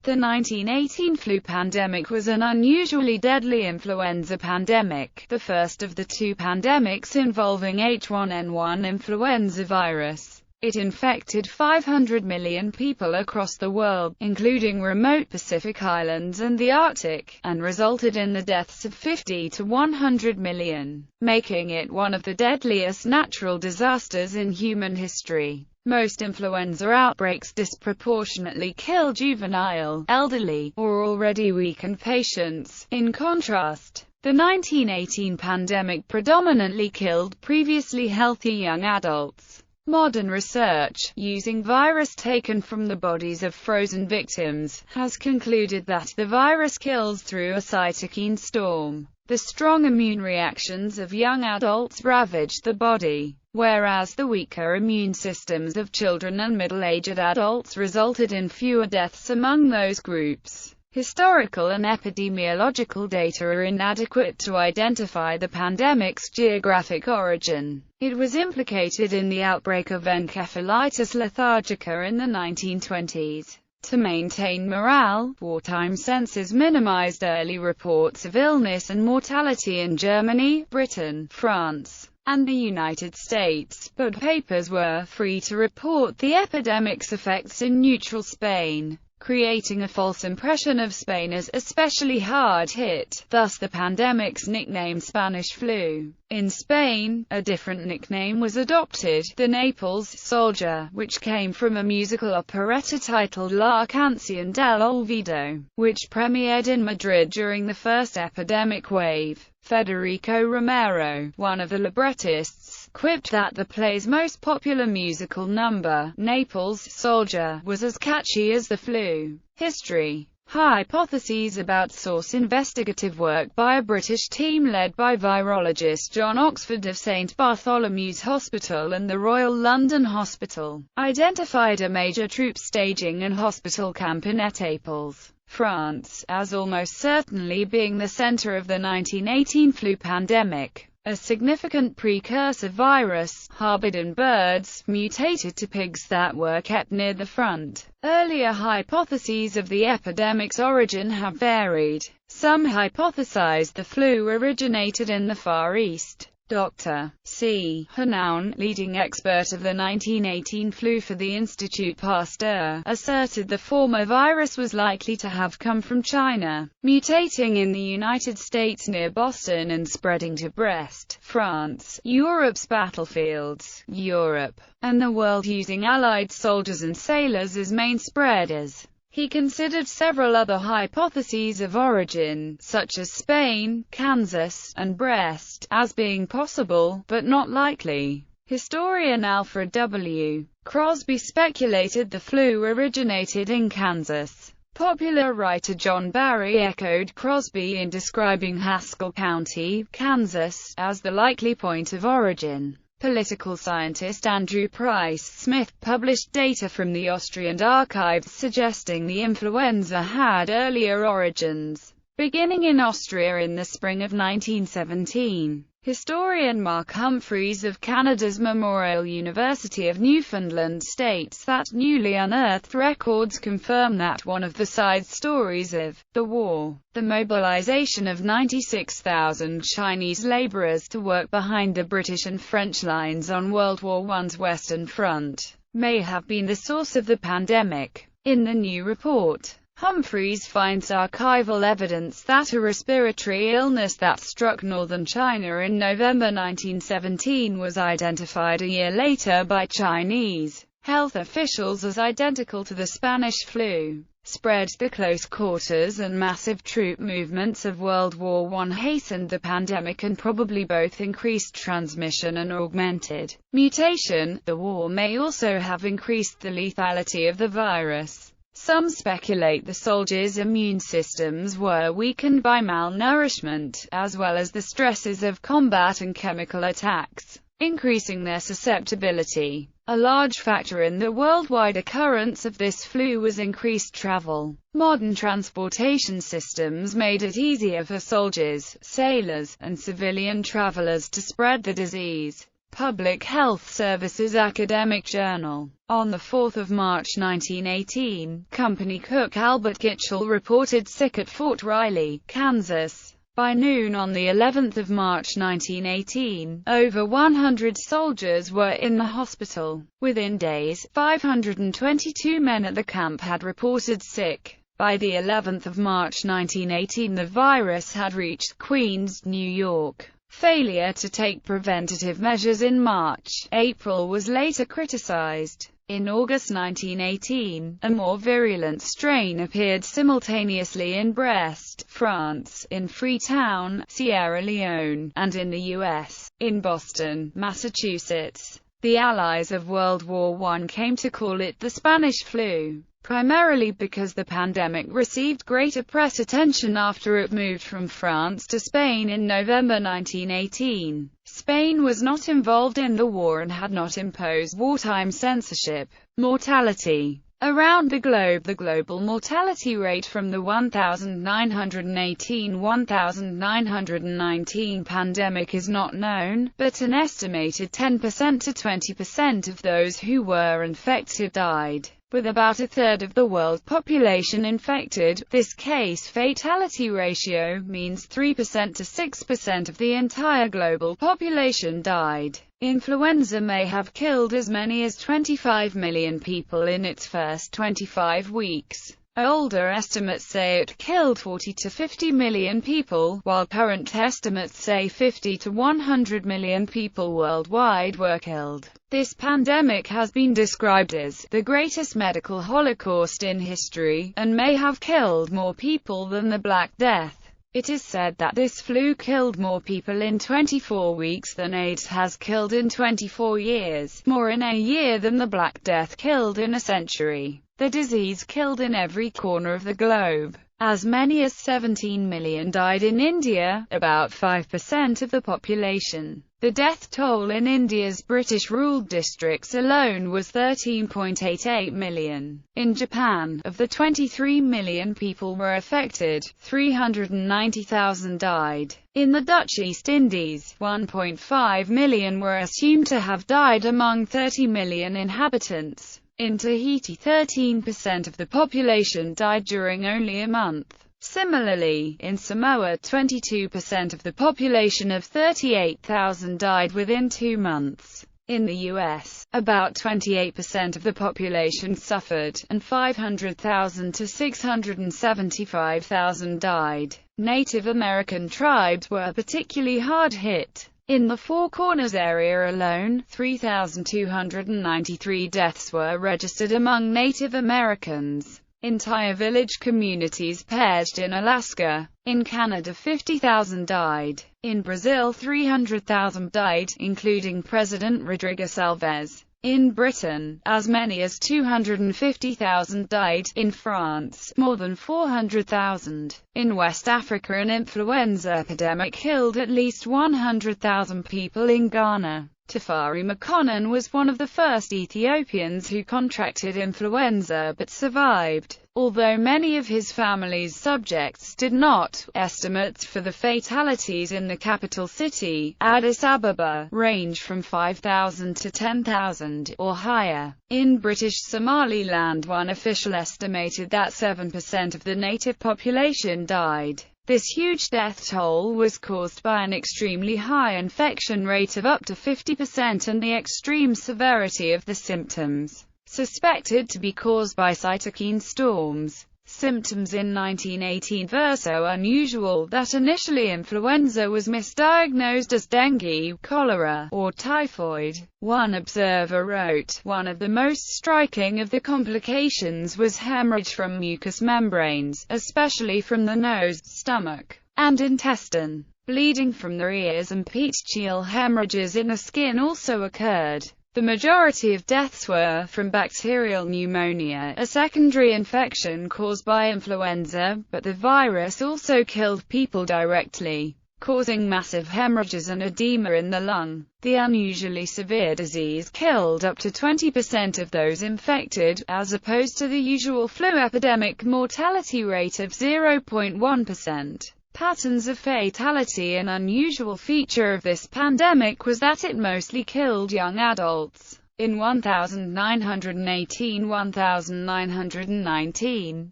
The 1918 flu pandemic was an unusually deadly influenza pandemic, the first of the two pandemics involving H1N1 influenza virus. It infected 500 million people across the world, including remote Pacific islands and the Arctic, and resulted in the deaths of 50 to 100 million, making it one of the deadliest natural disasters in human history. Most influenza outbreaks disproportionately kill juvenile, elderly, or already weakened patients. In contrast, the 1918 pandemic predominantly killed previously healthy young adults. Modern research, using virus taken from the bodies of frozen victims, has concluded that the virus kills through a cytokine storm. The strong immune reactions of young adults ravaged the body, whereas the weaker immune systems of children and middle-aged adults resulted in fewer deaths among those groups. Historical and epidemiological data are inadequate to identify the pandemic's geographic origin. It was implicated in the outbreak of encephalitis lethargica in the 1920s. To maintain morale, wartime censors minimized early reports of illness and mortality in Germany, Britain, France, and the United States, but papers were free to report the epidemic's effects in neutral Spain, creating a false impression of Spain as especially hard hit, thus the pandemic's nickname Spanish flu. In Spain, a different nickname was adopted, the Naples Soldier, which came from a musical operetta titled La Canción del Olvido, which premiered in Madrid during the first epidemic wave. Federico Romero, one of the librettists, quipped that the play's most popular musical number, Naples Soldier, was as catchy as the flu. History. Hypotheses about source. Investigative work by a British team led by virologist John Oxford of St Bartholomew's Hospital and the Royal London Hospital, identified a major troop staging and hospital camp in Étaples, France, as almost certainly being the centre of the 1918 flu pandemic. A significant precursor virus, harbored in birds, mutated to pigs that were kept near the front. Earlier hypotheses of the epidemic's origin have varied. Some hypothesized the flu originated in the Far East. Dr. C. Hanaun, leading expert of the 1918 flu for the Institut Pasteur, asserted the former virus was likely to have come from China, mutating in the United States near Boston and spreading to Brest, France, Europe's battlefields, Europe, and the world using Allied soldiers and sailors as main spreaders. He considered several other hypotheses of origin, such as Spain, Kansas, and Brest, as being possible, but not likely. Historian Alfred W. Crosby speculated the flu originated in Kansas. Popular writer John Barry echoed Crosby in describing Haskell County, Kansas, as the likely point of origin. Political scientist Andrew Price Smith published data from the Austrian archives suggesting the influenza had earlier origins, beginning in Austria in the spring of 1917. Historian Mark Humphreys of Canada's Memorial University of Newfoundland states that newly unearthed records confirm that one of the side stories of the war, the mobilization of 96,000 Chinese laborers to work behind the British and French lines on World War I's Western Front, may have been the source of the pandemic. In the new report, Humphreys finds archival evidence that a respiratory illness that struck northern China in November 1917 was identified a year later by Chinese health officials as identical to the Spanish flu. Spread. The close quarters and massive troop movements of World War I hastened the pandemic and probably both increased transmission and augmented mutation. The war may also have increased the lethality of the virus. Some speculate the soldiers' immune systems were weakened by malnourishment, as well as the stresses of combat and chemical attacks, increasing their susceptibility. A large factor in the worldwide occurrence of this flu was increased travel. Modern transportation systems made it easier for soldiers, sailors, and civilian travelers to spread the disease. Public Health Services Academic Journal. On 4 March 1918, Company cook Albert Gitchell reported sick at Fort Riley, Kansas. By noon on the 11th of March 1918, over 100 soldiers were in the hospital. Within days, 522 men at the camp had reported sick. By the 11th of March 1918, the virus had reached Queens, New York. Failure to take preventative measures in March, April was later criticized. In August 1918, a more virulent strain appeared simultaneously in Brest, France, in Freetown, Sierra Leone, and in the U.S., in Boston, Massachusetts. The Allies of World War I came to call it the Spanish flu, primarily because the pandemic received greater press attention after it moved from France to Spain in November 1918. Spain was not involved in the war and had not imposed wartime censorship. Mortality. Around the globe, the global mortality rate from the 1918-1919 pandemic is not known, but an estimated 10% to 20% of those who were infected died. With about a third of the world population infected, this case-fatality ratio means 3% to 6% of the entire global population died. Influenza may have killed as many as 25 million people in its first 25 weeks. Older estimates say it killed 40 to 50 million people, while current estimates say 50 to 100 million people worldwide were killed. This pandemic has been described as the greatest medical holocaust in history, and may have killed more people than the Black Death. It is said that this flu killed more people in 24 weeks than AIDS has killed in 24 years, more in a year than the Black Death killed in a century. The disease killed in every corner of the globe. As many as 17 million died in India, about 5% of the population. The death toll in India's British-ruled districts alone was 13.88 million. In Japan, of the 23 million people were affected, 390,000 died. In the Dutch East Indies, 1.5 million were assumed to have died among 30 million inhabitants. In Tahiti, 13% of the population died during only a month. Similarly, in Samoa, 22% of the population of 38,000 died within 2 months. In the U.S., about 28% of the population suffered, and 500,000 to 675,000 died. Native American tribes were particularly hard hit. In the Four Corners area alone, 3,293 deaths were registered among Native Americans. Entire village communities perished in Alaska. In Canada, 50,000 died. In Brazil, 300,000 died, including President Rodrigues Alves. In Britain, as many as 250,000 died. In France, more than 400,000. In West Africa, an influenza epidemic killed at least 100,000 people in Ghana. Tafari Makonnen was one of the first Ethiopians who contracted influenza but survived, although many of his family's subjects did not. Estimates for the fatalities in the capital city, Addis Ababa, range from 5,000 to 10,000, or higher. In British Somaliland, one official estimated that 7% of the native population died. This huge death toll was caused by an extremely high infection rate of up to 50% and the extreme severity of the symptoms, suspected to be caused by cytokine storms. Symptoms in 1918 were so unusual that initially influenza was misdiagnosed as dengue, cholera, or typhoid. One observer wrote, "One of the most striking of the complications was hemorrhage from mucous membranes, especially from the nose, stomach, and intestine. Bleeding from the ears and petechial hemorrhages in the skin also occurred." The majority of deaths were from bacterial pneumonia, a secondary infection caused by influenza, but the virus also killed people directly, causing massive hemorrhages and edema in the lung. The unusually severe disease killed up to 20% of those infected, as opposed to the usual flu epidemic mortality rate of 0.1%. Patterns of fatality. An unusual feature of this pandemic was that it mostly killed young adults. In 1918, 1919,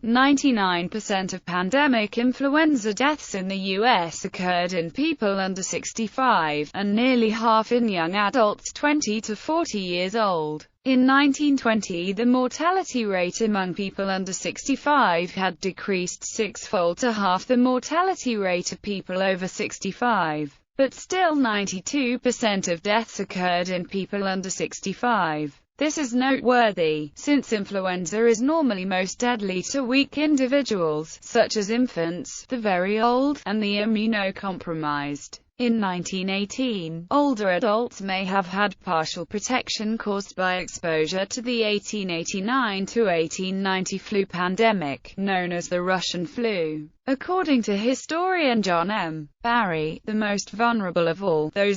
99% of pandemic influenza deaths in the U.S. occurred in people under 65, and nearly half in young adults 20 to 40 years old. In 1920, the mortality rate among people under 65 had decreased sixfold to half the mortality rate of people over 65. But still 92% of deaths occurred in people under 65. This is noteworthy, since influenza is normally most deadly to weak individuals, such as infants, the very old, and the immunocompromised. In 1918, older adults may have had partial protection caused by exposure to the 1889 to 1890 flu pandemic, known as the Russian flu. According to historian John M. Barry, the most vulnerable of all, the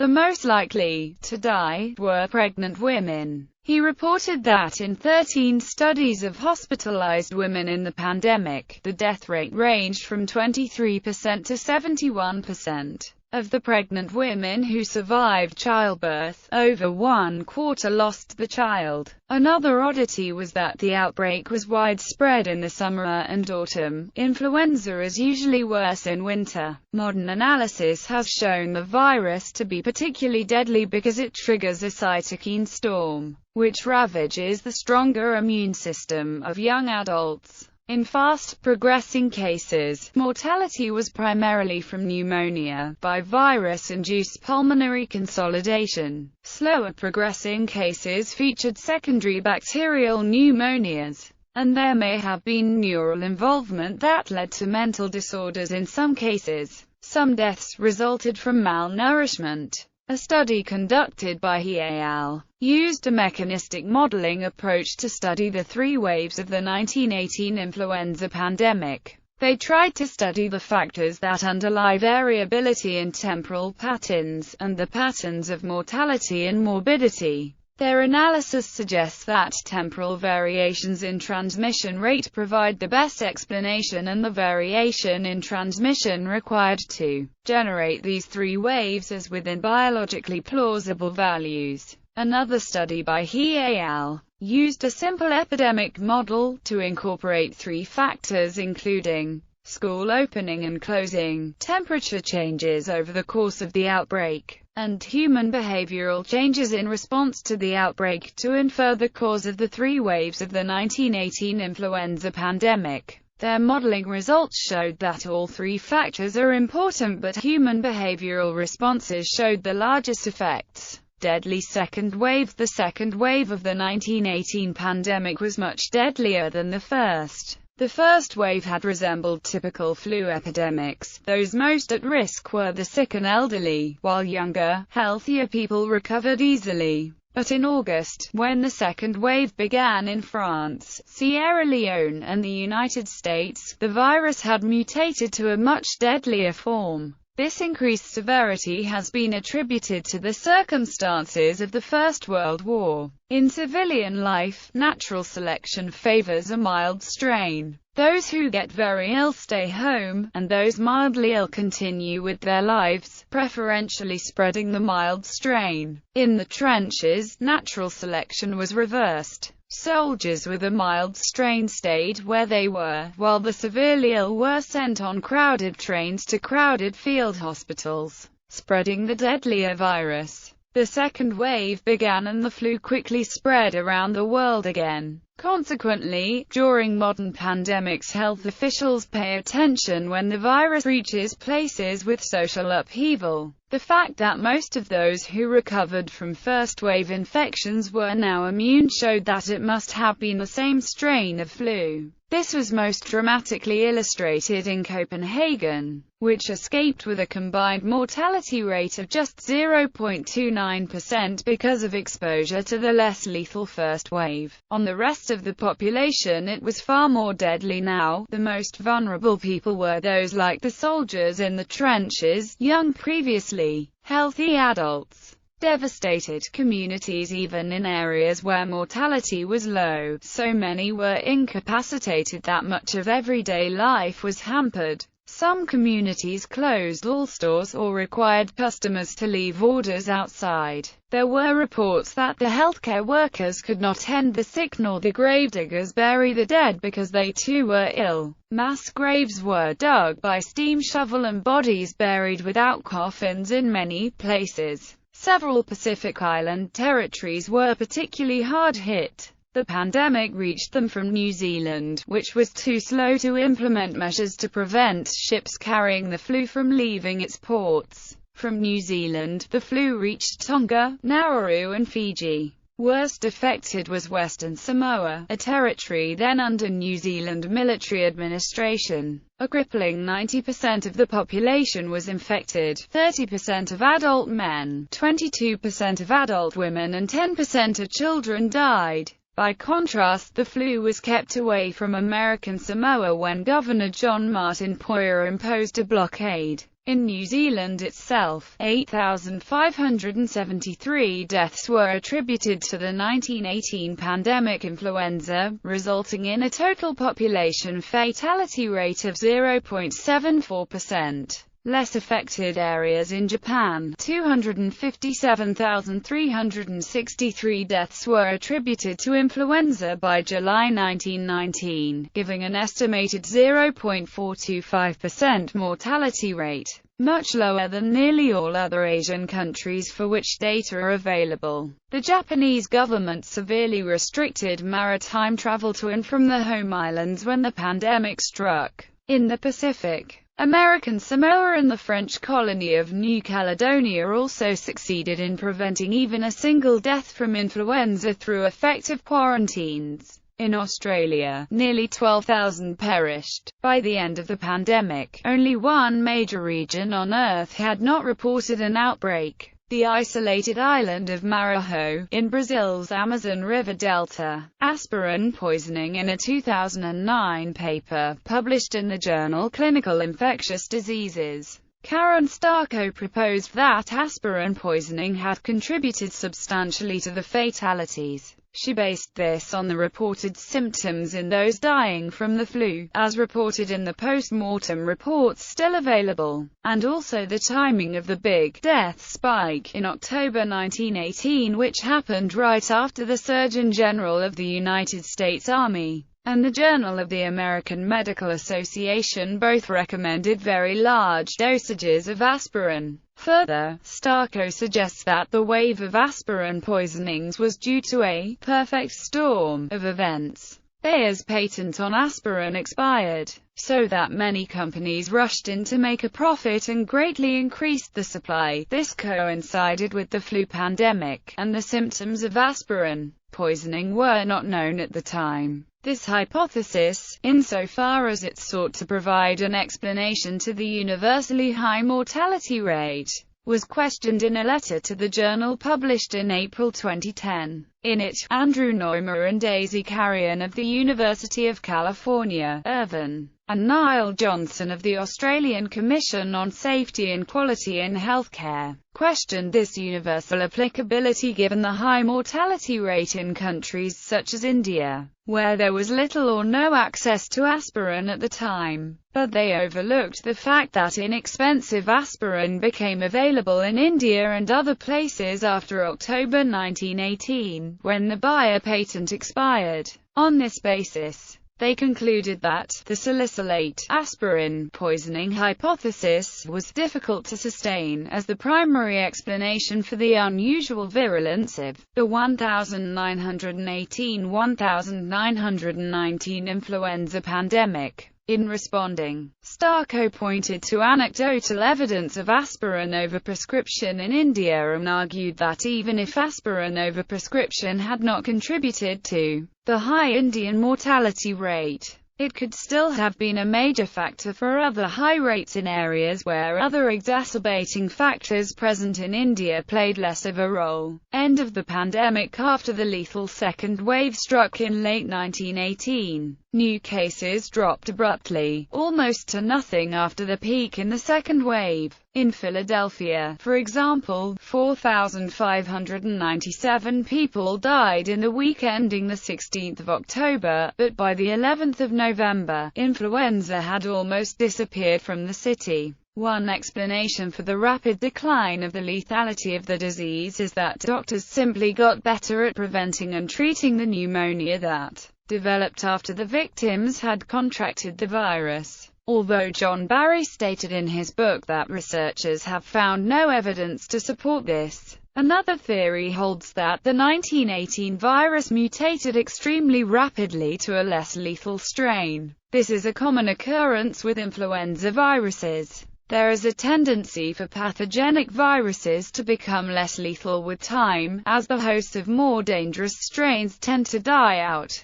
most likely to die, were pregnant women. He reported that in 13 studies of hospitalized women in the pandemic, the death rate ranged from 23% to 71%. Of the pregnant women who survived childbirth, over 1/4 lost the child. Another oddity was that the outbreak was widespread in the summer and autumn. Influenza is usually worse in winter. Modern analysis has shown the virus to be particularly deadly because it triggers a cytokine storm, which ravages the stronger immune system of young adults. In fast-progressing cases, mortality was primarily from pneumonia, by virus-induced pulmonary consolidation. Slower-progressing cases featured secondary bacterial pneumonias, and there may have been neural involvement that led to mental disorders in some cases. Some deaths resulted from malnourishment. A study conducted by He et al. Used a mechanistic modeling approach to study the three waves of the 1918 influenza pandemic. They tried to study the factors that underlie variability in temporal patterns, and the patterns of mortality and morbidity. Their analysis suggests that temporal variations in transmission rate provide the best explanation, and the variation in transmission required to generate these three waves is within biologically plausible values. Another study by He et al. Used a simple epidemic model to incorporate three factors including school opening and closing, temperature changes over the course of the outbreak, and human behavioral changes in response to the outbreak to infer the cause of the three waves of the 1918 influenza pandemic. Their modeling results showed that all three factors are important, but human behavioral responses showed the largest effects. Deadly second wave. The second wave of the 1918 pandemic was much deadlier than the first. The first wave had resembled typical flu epidemics. Those most at risk were the sick and elderly, while younger, healthier people recovered easily. But in August, when the second wave began in France, Sierra Leone, and the United States, the virus had mutated to a much deadlier form. This increased severity has been attributed to the circumstances of the First World War. In civilian life, natural selection favors a mild strain. Those who get very ill stay home, and those mildly ill continue with their lives, preferentially spreading the mild strain. In the trenches, natural selection was reversed. Soldiers with a mild strain stayed where they were, while the severely ill were sent on crowded trains to crowded field hospitals, spreading the deadlier virus. The second wave began and the flu quickly spread around the world again. Consequently, during modern pandemics, health officials pay attention when the virus reaches places with social upheaval. The fact that most of those who recovered from first-wave infections were now immune showed that it must have been the same strain of flu. This was most dramatically illustrated in Copenhagen, which escaped with a combined mortality rate of just 0.29% because of exposure to the less lethal first wave. On the rest of the population it was far more deadly now. The most vulnerable people were those like the soldiers in the trenches, young previously healthy adults. Devastated communities even in areas where mortality was low. So many were incapacitated that much of everyday life was hampered. Some communities closed all stores or required customers to leave orders outside. There were reports that the healthcare workers could not tend the sick nor the gravediggers bury the dead because they too were ill. Mass graves were dug by steam shovel and bodies buried without coffins in many places. Several Pacific Island territories were particularly hard hit. The pandemic reached them from New Zealand, which was too slow to implement measures to prevent ships carrying the flu from leaving its ports. From New Zealand, the flu reached Tonga, Nauru and Fiji. Worst affected was Western Samoa, a territory then under New Zealand military administration. A crippling 90% of the population was infected, 30% of adult men, 22% of adult women and 10% of children died. By contrast, the flu was kept away from American Samoa when Governor John Martin Poyer imposed a blockade. In New Zealand itself, 8,573 deaths were attributed to the 1918 pandemic influenza, resulting in a total population fatality rate of 0.74%. Less affected areas in Japan, 257,363 deaths were attributed to influenza by July 1919, giving an estimated 0.425% mortality rate, much lower than nearly all other Asian countries for which data are available. The Japanese government severely restricted maritime travel to and from the home islands when the pandemic struck. In the Pacific, American Samoa and the French colony of New Caledonia also succeeded in preventing even a single death from influenza through effective quarantines. In Australia, nearly 12,000 perished. By the end of the pandemic, only one major region on Earth had not reported an outbreak: the isolated island of Maranhão, in Brazil's Amazon River Delta. Aspirin poisoning. In a 2009 paper, published in the journal Clinical Infectious Diseases, Karen Starko proposed that aspirin poisoning had contributed substantially to the fatalities. She based this on the reported symptoms in those dying from the flu, as reported in the post-mortem reports still available, and also the timing of the big death spike in October 1918, which happened right after the Surgeon General of the United States Army and the Journal of the American Medical Association both recommended very large dosages of aspirin. Further, Starko suggests that the wave of aspirin poisonings was due to a perfect storm of events. Bayer's patent on aspirin expired, so that many companies rushed in to make a profit and greatly increased the supply. This coincided with the flu pandemic, and the symptoms of aspirin poisoning were not known at the time. This hypothesis, insofar as it sought to provide an explanation to the universally high mortality rate, was questioned in a letter to the journal published in April 2010. In it, Andrew Neumer and Daisy Carrion of the University of California, Irvine, and Niall Johnson of the Australian Commission on Safety and Quality in Healthcare, questioned this universal applicability given the high mortality rate in countries such as India, where there was little or no access to aspirin at the time. But they overlooked the fact that inexpensive aspirin became available in India and other places after October 1918, when the Bayer patent expired. On this basis, they concluded that the salicylate aspirin poisoning hypothesis was difficult to sustain as the primary explanation for the unusual virulence of the 1918-1919 influenza pandemic. In responding, Starko pointed to anecdotal evidence of aspirin overprescription in India and argued that even if aspirin overprescription had not contributed to the high Indian mortality rate, it could still have been a major factor for other high rates in areas where other exacerbating factors present in India played less of a role. End of the pandemic. After the lethal second wave struck in late 1918, New cases dropped abruptly, almost to nothing after the peak in the second wave. In Philadelphia, for example, 4,597 people died in the week ending the 16th of October, but by the 11th of November, influenza had almost disappeared from the city. One explanation for the rapid decline of the lethality of the disease is that doctors simply got better at preventing and treating the pneumonia that developed after the victims had contracted the virus. Although John Barry stated in his book that researchers have found no evidence to support this, another theory holds that the 1918 virus mutated extremely rapidly to a less lethal strain. This is a common occurrence with influenza viruses. There is a tendency for pathogenic viruses to become less lethal with time, as the hosts of more dangerous strains tend to die out.